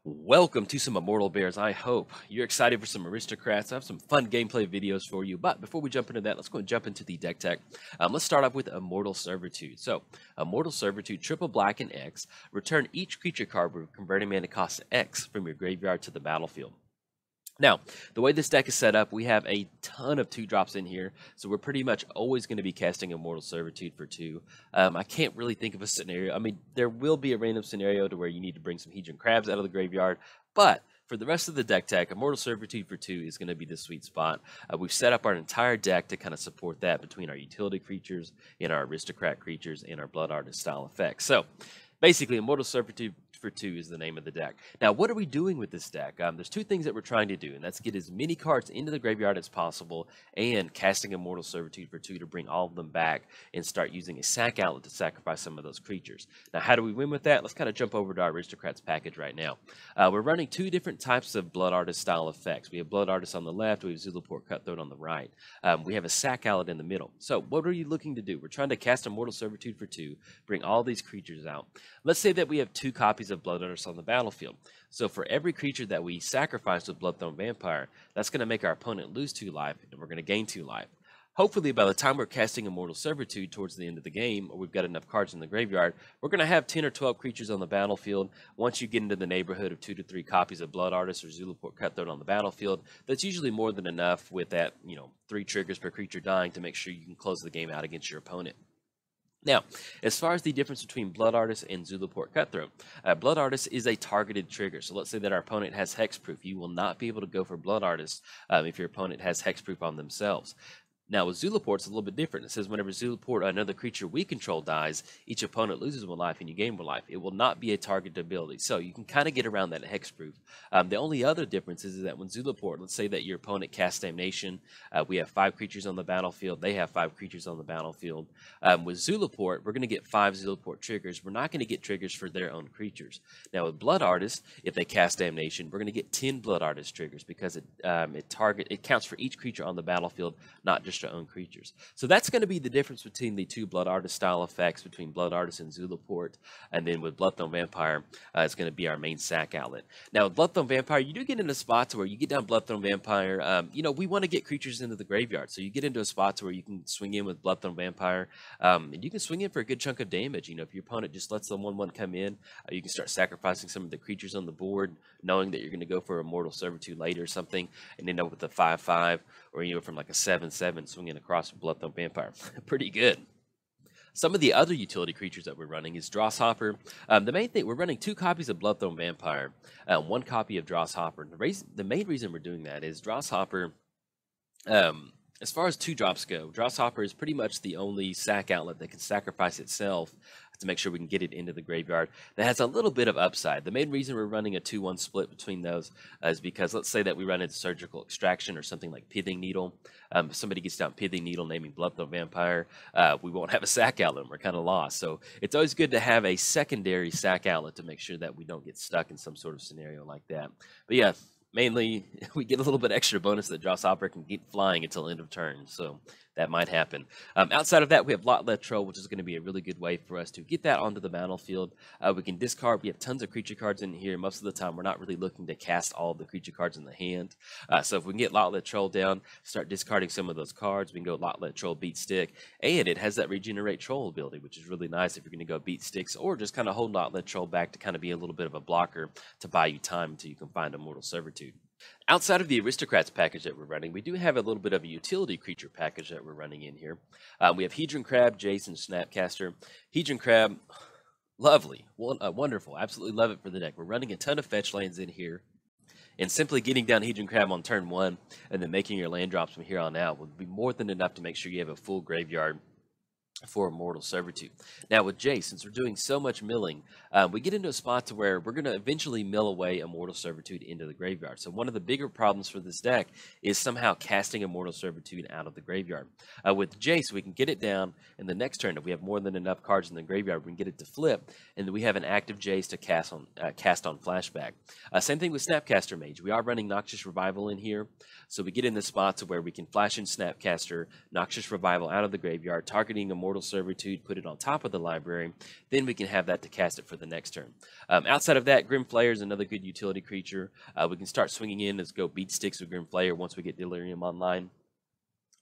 Welcome to some Immortal Bears. I hope you're excited for some Aristocrats. I have some fun gameplay videos for you, but before we jump into that, let's go and jump into the deck tech. Let's start off with Immortal Servitude. So, Immortal Servitude, triple black and X. Return each creature card with converting mana cost X from your graveyard to the battlefield. Now, the way this deck is set up, we have a ton of 2-drops in here, so we're pretty much always going to be casting Immortal Servitude for 2. I can't really think of a scenario. I mean, there will be a random scenario to where you need to bring some Hedron Crabs out of the graveyard, but for the rest of the deck tech, Immortal Servitude for 2 is going to be the sweet spot. We've set up our entire deck to kind of support that between our utility creatures and our Aristocrat creatures and our Blood Artist style effects. So, basically, Immortal Servitude for 2 is the name of the deck. Now, what are we doing with this deck? There's two things that we're trying to do, and that's get as many cards into the graveyard as possible and casting Immortal Servitude for 2 to bring all of them back and start using a sack outlet to sacrifice some of those creatures. Now, how do we win with that? Let's kind of jump over to our Aristocrats package right now. We're running two different types of Blood Artist style effects. We have Blood Artist on the left, we have Zulaport Cutthroat on the right. We have a sack outlet in the middle. So, what are you looking to do? We're trying to cast Immortal Servitude for 2, bring all these creatures out. Let's say that we have 2 copies of Blood Artist on the battlefield. So for every creature that we sacrifice with Bloodthorn Vampire, that's going to make our opponent lose 2 life, and we're going to gain 2 life. Hopefully, by the time we're casting Immortal Servitude towards the end of the game, or we've got enough cards in the graveyard, we're going to have 10 or 12 creatures on the battlefield. Once you get into the neighborhood of 2 to 3 copies of Blood Artist or Zulaport Cutthroat on the battlefield, that's usually more than enough with that, 3 triggers per creature dying to make sure you can close the game out against your opponent. Now, as far as the difference between Blood Artist and Zulaport Cutthroat, Blood Artist is a targeted trigger. So let's say that our opponent has Hexproof. You will not be able to go for Blood Artist if your opponent has Hexproof on themselves. Now, with Zulaport, it's a little bit different. It says whenever Zulaport, another creature we control, dies, each opponent loses 1 life and you gain 1 life. It will not be a targeted ability. So you can kind of get around that Hexproof. The only other difference is that when Zulaport, let's say that your opponent casts Damnation, we have 5 creatures on the battlefield, they have 5 creatures on the battlefield. With Zulaport, we're going to get 5 Zulaport triggers. We're not going to get triggers for their own creatures. Now, with Blood Artist, if they cast Damnation, we're going to get 10 Blood Artist triggers because it counts for each creature on the battlefield, not just your own creatures. So that's going to be the difference between the 2 Blood Artist style effects between Blood Artist and Zulaport, and then with Bloodthorn Vampire, it's going to be our main sack outlet. Now with Bloodthorn Vampire, you do get into spots where you get down Bloodthorn Vampire, we want to get creatures into the graveyard, so you get into a spot where you can swing in with Bloodthorn Vampire, and you can swing in for a good chunk of damage. If your opponent just lets the 1/1 come in, you can start sacrificing some of the creatures on the board, knowing that you're going to go for Immortal Servitude later or something, and end up with a 5/5, or from like a 7/7 swinging across with Bloodthorn Vampire. Pretty good. Some of the other utility creatures that we're running is Drawshopper. The main thing, we're running 2 copies of Bloodthorn Vampire, 1 copy of Drawshopper. The main reason we're doing that is Drawshopper, as far as 2-drops go, Drawshopper is pretty much the only sack outlet that can sacrifice itself to make sure we can get it into the graveyard. That has a little bit of upside. The main reason we're running a 2-1 split between those is because let's say that we run into Surgical Extraction or something like Pithing Needle. If somebody gets down Pithing Needle naming Bloodthorn Vampire, we won't have a sack outlet and we're kind of lost. So it's always good to have a secondary sack outlet to make sure that we don't get stuck in some sort of scenario like that. But yeah, mainly, we get a little bit extra bonus that Drawshopper can keep flying until end of turn, so that might happen. Outside of that, we have Lot Troll, which is going to be a really good way for us to get that onto the battlefield. We can discard. We have tons of creature cards in here. Most of the time, we're not really looking to cast all the creature cards in the hand. So if we can get Lot Troll down, start discarding some of those cards, we can go Lot Troll, Beat Stick, and it has that Regenerate Troll ability, which is really nice if you're going to go Beat Sticks, or just kind of hold Lot Troll back to kind of be a little bit of a blocker to buy you time until you can find Immortal Servitude. Outside of the Aristocrats package that we're running, we do have a little bit of a utility creature package that we're running in here. We have Hedron Crab, Jace, and Snapcaster. Hedron Crab, lovely, wonderful, absolutely love it for the deck. We're running a ton of fetch lands in here, and simply getting down Hedron Crab on turn 1 and then making your land drops from here on out would be more than enough to make sure you have a full graveyard for Immortal Servitude. Now with Jace, since we're doing so much milling, we get into a spot to where we're going to eventually mill away Immortal Servitude into the graveyard. So one of the bigger problems for this deck is somehow casting Immortal Servitude out of the graveyard. With Jace, we can get it down, and the next turn, if we have more than enough cards in the graveyard, we can get it to flip, and then we have an active Jace to cast on flashback. Same thing with Snapcaster Mage. We are running Noxious Revival in here, so we get in the spot to where we can flash in Snapcaster, Noxious Revival out of the graveyard, targeting Immortal Servitude, put it on top of the library, then we can have that to cast it for the next turn. Outside of that, Grim Flayer is another good utility creature. We can start swinging in as go beat sticks with Grim Flayer once we get Delirium online.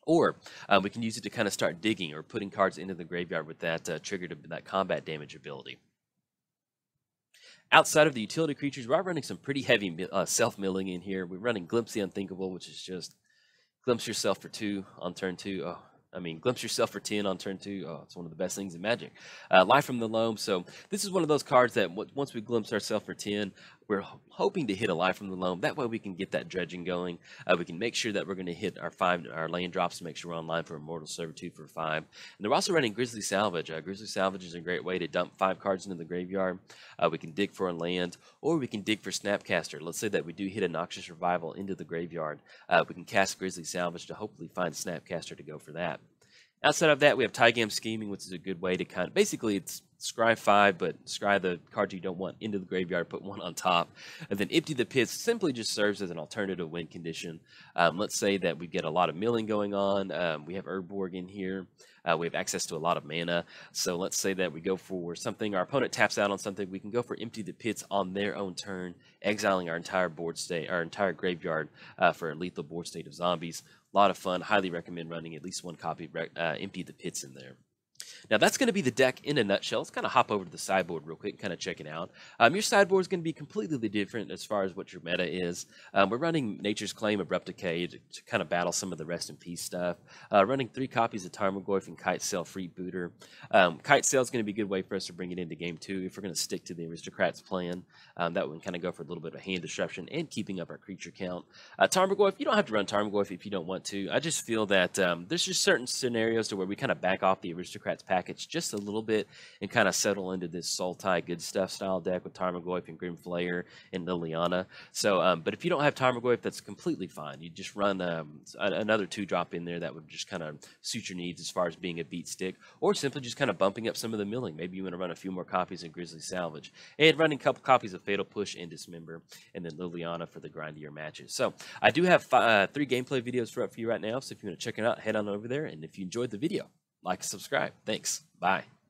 Or we can use it to kind of start digging or putting cards into the graveyard with that triggered that combat damage ability. Outside of the utility creatures, we are running some pretty heavy self-milling in here. We're running Glimpse the Unthinkable, which is just glimpse yourself for 2 on turn 2. Oh, glimpse yourself for 10 on turn 2. Oh, it's one of the best things in Magic. Life from the Loam. So this is one of those cards that once we glimpse ourselves for 10, we're hoping to hit a Life from the Loam. That way we can get that dredging going. We can make sure that we're going to hit our land drops to make sure we're online for Immortal Servitude for 5. And they're also running Grizzly Salvage. Grizzly Salvage is a great way to dump 5 cards into the graveyard. We can dig for a land, or we can dig for Snapcaster. Let's say that we do hit a Noxious Revival into the graveyard. We can cast Grizzly Salvage to hopefully find Snapcaster to go for that. Outside of that, we have Tygam Scheming, which is a good way to kind of, basically it's scry 5, but scry the cards you don't want into the graveyard, put 1 on top, and then Empty the Pits simply just serves as an alternative win condition. Let's say that we get a lot of milling going on. We have Urborg in here. We have access to a lot of mana. So let's say that we go for something, our opponent taps out on something, we can go for Empty the Pits on their own turn, exiling our entire board state, our entire graveyard for a lethal board state of zombies. A lot of fun. Highly recommend running at least 1 copy of Empty the Pits in there. Now that's going to be the deck in a nutshell. Let's kind of hop over to the sideboard real quick and kind of check it out. Your sideboard is going to be completely different as far as what your meta is. We're running Nature's Claim, Abrupt Decay to kind of battle some of the Rest in Peace stuff. Running 3 copies of Tarmogoyf and Kite Sail Freebooter. Kite Sail is going to be a good way for us to bring it into game 2 if we're going to stick to the Aristocrats plan. That would kind of go for a little bit of hand disruption and keeping up our creature count. Tarmogoyf, you don't have to run Tarmogoyf if you don't want to. I just feel that there's just certain scenarios to where we kind of back off the Aristocrats package just a little bit and kind of settle into this Sultai good stuff style deck with Tarmogoyf and Grim Flayer and Liliana. So, but if you don't have Tarmogoyf, that's completely fine. You just run another 2-drop in there that would just kind of suit your needs as far as being a beat stick, or simply just kind of bumping up some of the milling. Maybe you want to run a few more copies of Grizzly Salvage and running a couple copies of Fatal Push and Dismember, and then Liliana for the grindier matches. So I do have 3 gameplay videos for you right now. So if you want to check it out, head on over there. And if you enjoyed the video, like and subscribe. Thanks. Bye.